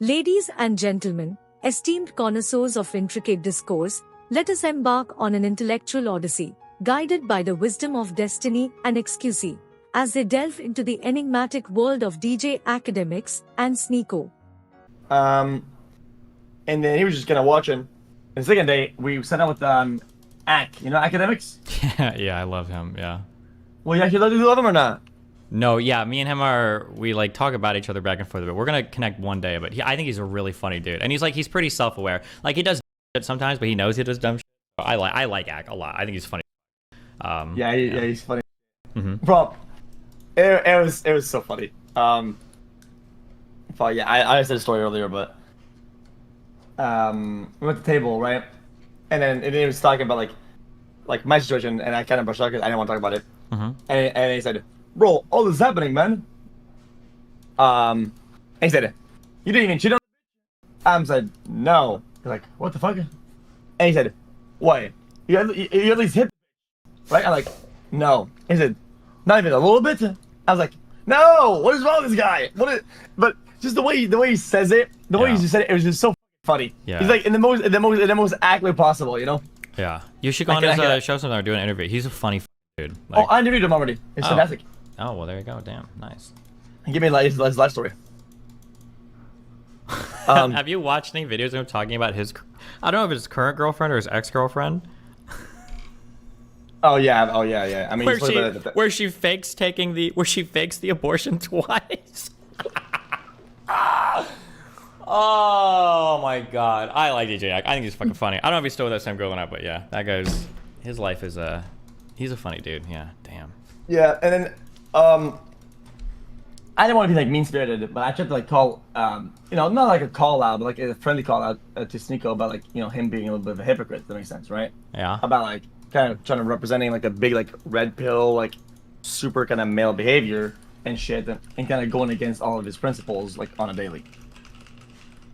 Ladies and gentlemen, esteemed connoisseurs of intricate discourse, let us embark on an intellectual odyssey, guided by the wisdom of destiny and xQc, as they delve into the enigmatic world of DJ Akademiks and Sneako. And then he was just kind of watching. And the second day, we sat down with Akademiks. Yeah, I love him. Yeah. Well, you actually love him or not? No, yeah, me and him we like talk about each other back and forth. But we're gonna connect one day. But I think he's a really funny dude, and he's pretty self-aware. Like he does shit sometimes, but he knows he does dumb shit. I like Ak a lot. I think he's funny. Yeah, he's funny. Mm-hmm. Bro, it was so funny. But yeah, I said a story earlier, but we went to the table, right? And then he was talking about like my situation, and I kind of brushed off because I didn't want to talk about it. Mm-hmm. And he said, "Bro, all this is happening, man." And he said, "You didn't even cheat on the bitch?" I said, "No." He's like, "What the fuck?" And he said, "What? You at least hit the bitch, right?" I'm like, "No." He said, "Not even a little bit?" I was like, "No. What is wrong with this guy? But just the way he says it, the way he just said it, it was just so funny. Yeah. He's like in the most accurate possible, you know? Yeah. You should go on his show sometime or do an interview. He's a funny dude. Like, oh, I interviewed him already. It's fantastic. Oh, well, there you go. Damn, nice. Give me his life story. Have you watched any videos of him talking about his? I don't know if it's his current girlfriend or his ex-girlfriend. Oh yeah. I mean, where she fakes the abortion twice. Oh my god, I like DJ Ak. I think he's fucking funny. I don't know if he's still with that same girl or not, but yeah, his life is he's a funny dude. Yeah, damn. Yeah, and then I didn't want to be like mean spirited, but I tried to like call not like a call out, but like a friendly call out to Sneako about like him being a little bit of a hypocrite. If that makes sense, right? Yeah. About like kind of trying to representing like a big like red pill like super kind of male behavior and shit, and kind of going against all of his principles like on a daily.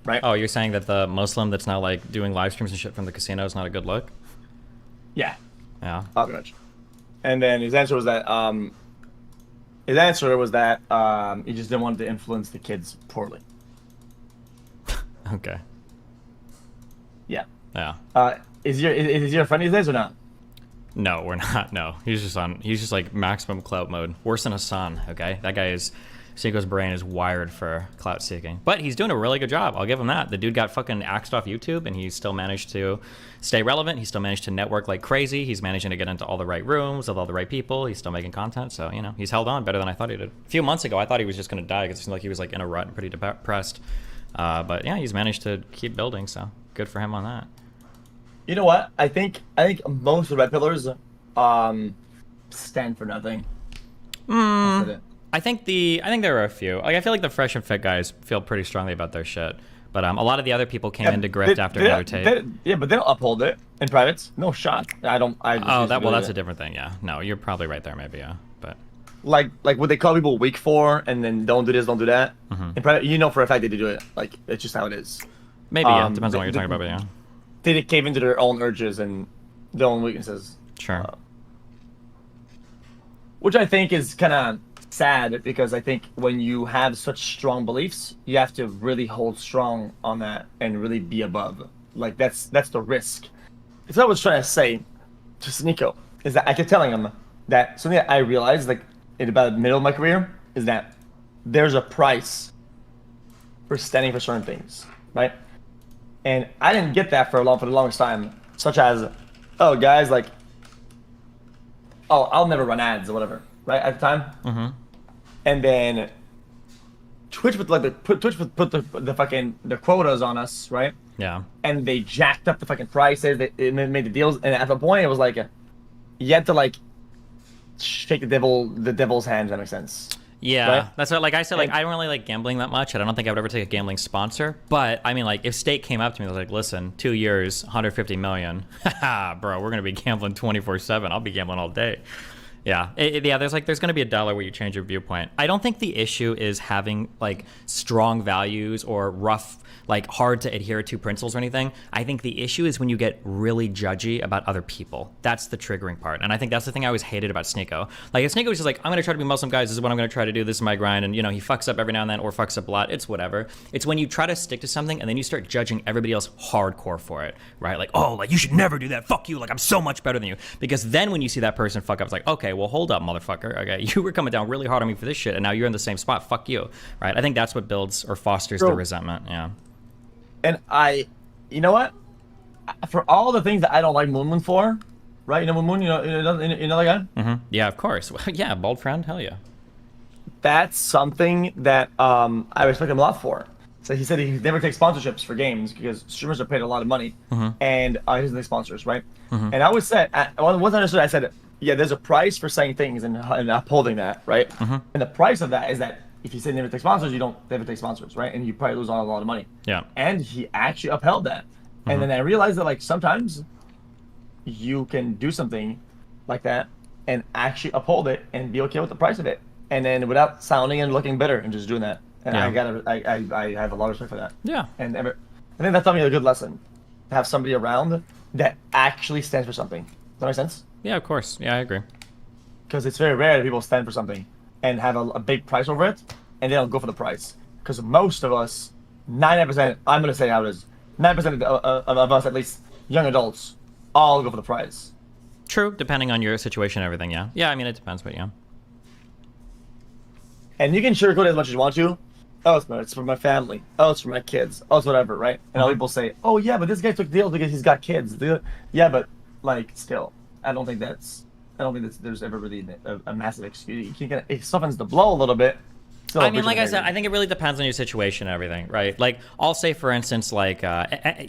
Right. Oh, you're saying that the Muslim that's now like doing live streams and shit from the casino is not a good look? Yeah. Yeah. Pretty much. And then his answer was that he just didn't want to influence the kids poorly. Okay. Yeah. Yeah. Is he your friend these days or not? No, we're not. No, he's just like maximum clout mode. Worse than Hassan. Okay, that guy is. Sneako's brain is wired for clout seeking, but he's doing a really good job. I'll give him that. The dude got fucking axed off YouTube, and he's still managed to stay relevant. He still managed to network like crazy. He's managing to get into all the right rooms with all the right people. He's still making content, so he's held on better than I thought he did. A few months ago, I thought he was just gonna die because it seemed like he was like in a rut and pretty depressed. But yeah, he's managed to keep building, so good for him on that. You know what? I think most of the red pillars stand for nothing. I think there are a few. Like I feel like the fresh and fit guys feel pretty strongly about their shit, but a lot of the other people came into grift after another tape. Yeah, but they don't uphold it in privates. No shot. That's a different thing. Yeah, no, you're probably right there. Maybe but like what they call people weak for, and then don't do this, don't do that. Mm-hmm. In private, for a fact they do it. Like it's just how it is. Maybe it depends on what you're talking about. But yeah, they cave into their own urges and their own weaknesses. Sure. Which I think is kind of sad, because I think when you have such strong beliefs, you have to really hold strong on that and really be above. Like that's the risk. It's what I was trying to say to Sneako, is that I kept telling him that something that I realized like in about the middle of my career is that there's a price for standing for certain things, right? And I didn't get that for the longest time, such as, oh guys, like, oh, I'll never run ads or whatever, right, at the time. Mm-hmm. And then Twitch put the fucking the quotas on us, right? Yeah. And they jacked up the fucking prices. They made the deals, and at the point it was like, you had to like shake the devil's hand. If that makes sense. Yeah, right? That's what, like I said, like I don't really like gambling that much, and I don't think I would ever take a gambling sponsor. But I mean, like if State came up to me and was like, "Listen, 2 years, 150 million, haha, bro, we're gonna be gambling 24/7. I'll be gambling all day." Yeah, there's going to be a dollar where you change your viewpoint. I don't think the issue is having like strong values or rough, like hard to adhere to principles or anything. I think the issue is when you get really judgy about other people. That's the triggering part. And I think that's the thing I always hated about Sneako. Like if Sneako was just like, I'm going to try to be Muslim, guys, this is what I'm going to try to do, this is my grind, and you know, he fucks up every now and then or fucks up a lot, it's whatever. It's when you try to stick to something and then you start judging everybody else hardcore for it, right? Like, oh, like you should never do that, fuck you, like I'm so much better than you. Because then when you see that person fuck up, it's like, okay, well hold up, motherfucker, okay, you were coming down really hard on me for this shit and now you're in the same spot, fuck you, right? I think that's what builds or fosters the resentment. Yeah. And you know what? For all the things that I don't like Moon for, right? You know Moon, you know that guy? Mm-hmm. Yeah, of course. Yeah, bald friend, hell yeah. That's something that I respect him a lot for. So he said he never takes sponsorships for games because streamers are paid a lot of money, and he doesn't take sponsors, right? And I always said, once I understood, I said, yeah, there's a price for saying things and upholding that, right? And the price of that is that if you say never take sponsors, you don't never take sponsors, right? And you probably lose a lot of money. Yeah. And he actually upheld that. And then I realized that like sometimes you can do something like that and actually uphold it and be okay with the price of it, and then without sounding and looking bitter and just doing that. And I have a lot of respect for that. Yeah. And I think that taught me a good lesson to have somebody around that actually stands for something. Does that make sense? Yeah, of course. Yeah, I agree. Because it's very rare that people stand for something and have a big price over it, and they don't go for the price. Because most of us, 99%, I'm going to say how it is, 9% of us, at least young adults, all go for the prize. True, depending on your situation and everything, yeah. Yeah, I mean, it depends, but yeah. And you can sugarcoat it as much as you want to. Oh, it's for my family. Oh, it's for my kids. Oh, it's whatever, right? And all people say, oh, yeah, but this guy took deals because he's got kids. Yeah, but, like, still, I don't think there's ever really a massive excuse. It softens the blow a little bit. I mean, like I said, I think it really depends on your situation and everything, right? Like, I'll say, for instance, like,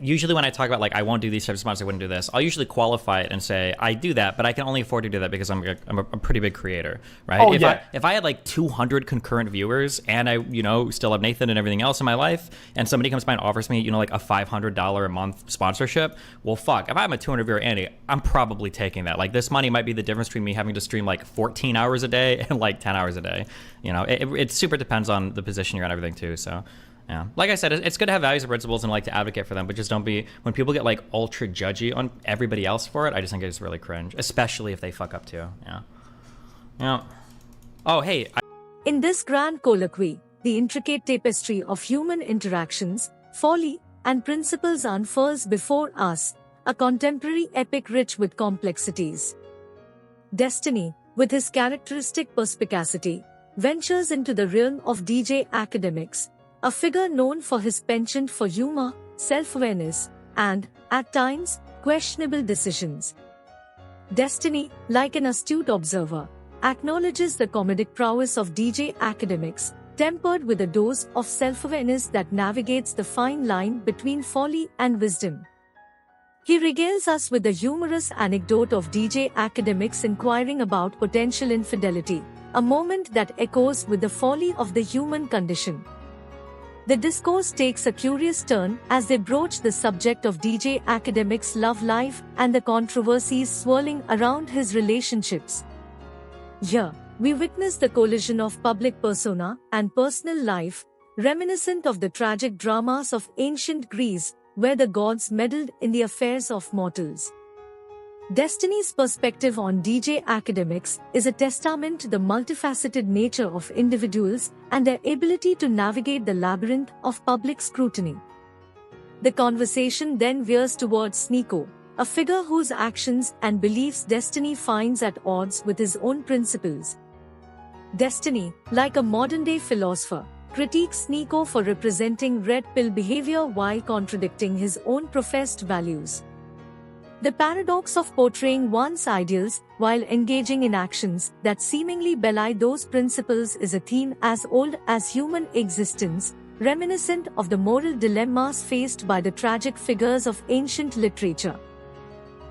usually when I talk about, like, I won't do these types of sponsors, I wouldn't do this, I'll usually qualify it and say, I do that, but I can only afford to do that because I'm a pretty big creator, right? Oh, if I had, like, 200 concurrent viewers and I, you know, still have Nathan and everything else in my life, and somebody comes by and offers me, you know, like, a $500 a month sponsorship, well, fuck, if I'm a 200 viewer Andy, I'm probably taking that. Like, this money might be the difference between me having to stream, like, 14 hours a day and, like, 10 hours a day. You know, it super depends on the position you're in and everything too. So, yeah, like I said, it's good to have values and principles and like to advocate for them, but just don't be, when people get like ultra judgy on everybody else for it, I just think it's really cringe, especially if they fuck up too. Yeah. Yeah. Oh, hey. In this grand colloquy, the intricate tapestry of human interactions, folly, and principles unfurls before us, a contemporary epic rich with complexities. Destiny, with his characteristic perspicacity, ventures into the realm of DJ Akademiks, a figure known for his penchant for humor, self-awareness, and, at times, questionable decisions. Destiny, like an astute observer, acknowledges the comedic prowess of DJ Akademiks, tempered with a dose of self-awareness that navigates the fine line between folly and wisdom. He regales us with the humorous anecdote of DJ Akademiks inquiring about potential infidelity, a moment that echoes with the folly of the human condition. The discourse takes a curious turn as they broach the subject of DJ Akademiks' love life and the controversies swirling around his relationships. Here, we witness the collision of public persona and personal life, reminiscent of the tragic dramas of ancient Greece, where the gods meddled in the affairs of mortals. Destiny's perspective on DJ Akademiks is a testament to the multifaceted nature of individuals and their ability to navigate the labyrinth of public scrutiny. The conversation then veers towards Sneako, a figure whose actions and beliefs Destiny finds at odds with his own principles. Destiny, like a modern-day philosopher, critiques Sneako for representing red pill behavior while contradicting his own professed values. The paradox of portraying one's ideals while engaging in actions that seemingly belie those principles is a theme as old as human existence, reminiscent of the moral dilemmas faced by the tragic figures of ancient literature.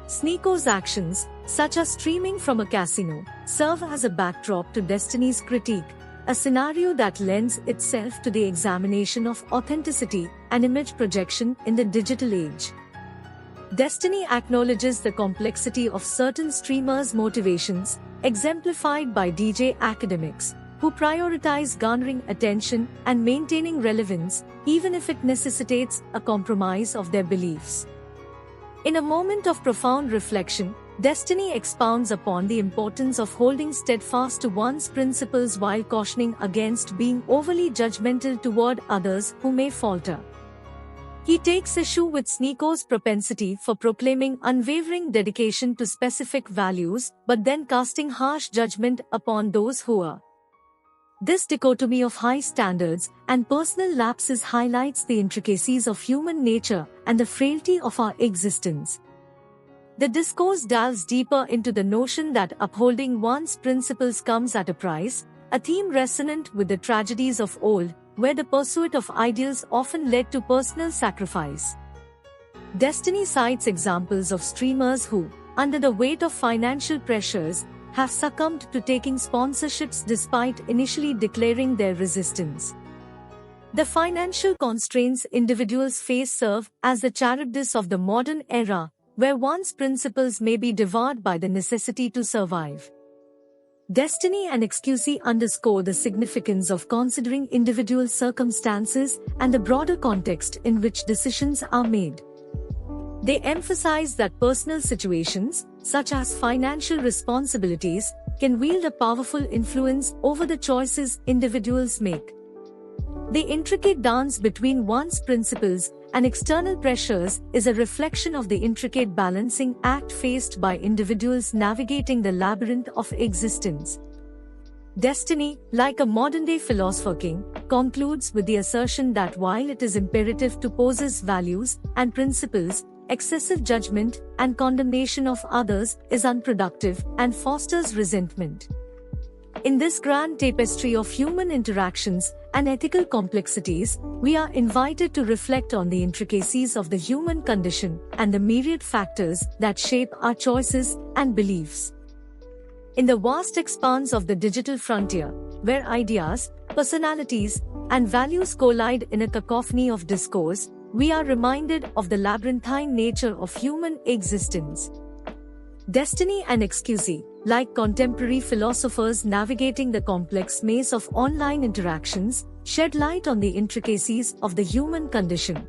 Sneako's actions, such as streaming from a casino, serve as a backdrop to Destiny's critique, a scenario that lends itself to the examination of authenticity and image projection in the digital age. Destiny acknowledges the complexity of certain streamers' motivations, exemplified by DJ Akademiks, who prioritize garnering attention and maintaining relevance, even if it necessitates a compromise of their beliefs. In a moment of profound reflection, Destiny expounds upon the importance of holding steadfast to one's principles while cautioning against being overly judgmental toward others who may falter. He takes issue with Sneako's propensity for proclaiming unwavering dedication to specific values, but then casting harsh judgment upon those who are. This dichotomy of high standards and personal lapses highlights the intricacies of human nature and the frailty of our existence. The discourse delves deeper into the notion that upholding one's principles comes at a price, a theme resonant with the tragedies of old, where the pursuit of ideals often led to personal sacrifice. Destiny cites examples of streamers who, under the weight of financial pressures, have succumbed to taking sponsorships despite initially declaring their resistance. The financial constraints individuals face serve as the charybdis of the modern era, where one's principles may be devoured by the necessity to survive. Destiny and xQc underscore the significance of considering individual circumstances and the broader context in which decisions are made. They emphasize that personal situations, such as financial responsibilities, can wield a powerful influence over the choices individuals make. The intricate dance between one's principles and external pressures is a reflection of the intricate balancing act faced by individuals navigating the labyrinth of existence. Destiny, like a modern-day philosopher king, concludes with the assertion that while it is imperative to possess values and principles, excessive judgment and condemnation of others is unproductive and fosters resentment. In this grand tapestry of human interactions and ethical complexities, we are invited to reflect on the intricacies of the human condition and the myriad factors that shape our choices and beliefs. In the vast expanse of the digital frontier, where ideas, personalities, and values collide in a cacophony of discourse, we are reminded of the labyrinthine nature of human existence. Destiny and xQc, like contemporary philosophers navigating the complex maze of online interactions, shed light on the intricacies of the human condition.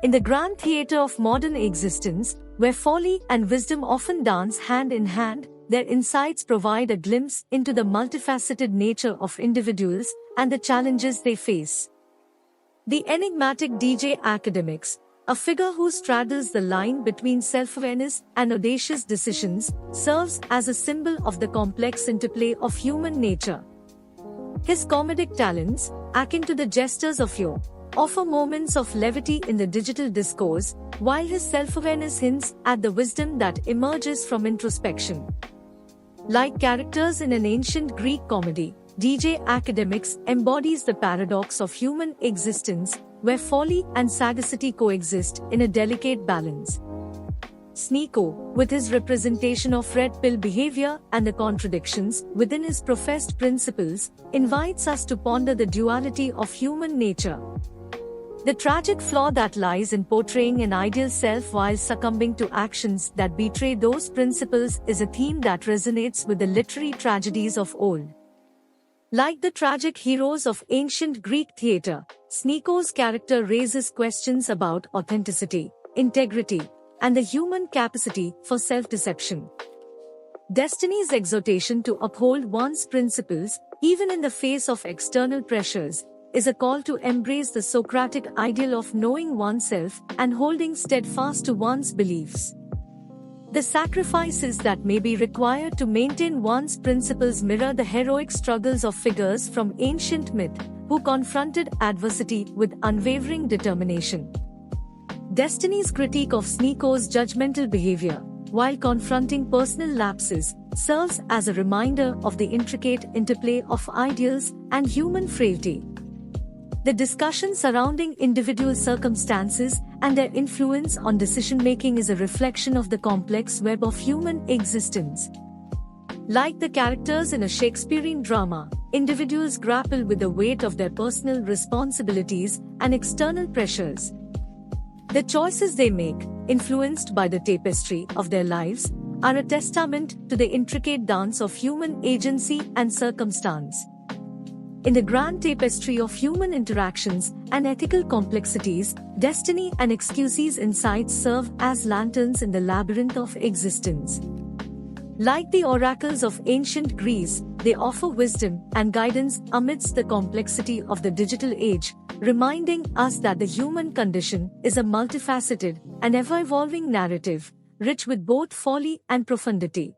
In the grand theater of modern existence, where folly and wisdom often dance hand in hand, their insights provide a glimpse into the multifaceted nature of individuals and the challenges they face. The enigmatic DJ Akademiks, a figure who straddles the line between self-awareness and audacious decisions, serves as a symbol of the complex interplay of human nature. His comedic talents, akin to the jesters of yore, offer moments of levity in the digital discourse, while his self-awareness hints at the wisdom that emerges from introspection. Like characters in an ancient Greek comedy, DJ Akademiks embodies the paradox of human existence, where folly and sagacity coexist in a delicate balance. Sneako, with his representation of red pill behavior and the contradictions within his professed principles, invites us to ponder the duality of human nature. The tragic flaw that lies in portraying an ideal self while succumbing to actions that betray those principles is a theme that resonates with the literary tragedies of old. Like the tragic heroes of ancient Greek theatre, Sneako's character raises questions about authenticity, integrity, and the human capacity for self-deception. Destiny's exhortation to uphold one's principles, even in the face of external pressures, is a call to embrace the Socratic ideal of knowing oneself and holding steadfast to one's beliefs. The sacrifices that may be required to maintain one's principles mirror the heroic struggles of figures from ancient myth who confronted adversity with unwavering determination. Destiny's critique of Sneako's judgmental behavior, while confronting personal lapses, serves as a reminder of the intricate interplay of ideals and human frailty. The discussion surrounding individual circumstances and their influence on decision-making is a reflection of the complex web of human existence. Like the characters in a Shakespearean drama, individuals grapple with the weight of their personal responsibilities and external pressures. The choices they make, influenced by the tapestry of their lives, are a testament to the intricate dance of human agency and circumstance. In the grand tapestry of human interactions and ethical complexities, destiny and xQc's insights serve as lanterns in the labyrinth of existence. Like the oracles of ancient Greece, they offer wisdom and guidance amidst the complexity of the digital age, reminding us that the human condition is a multifaceted and ever-evolving narrative, rich with both folly and profundity.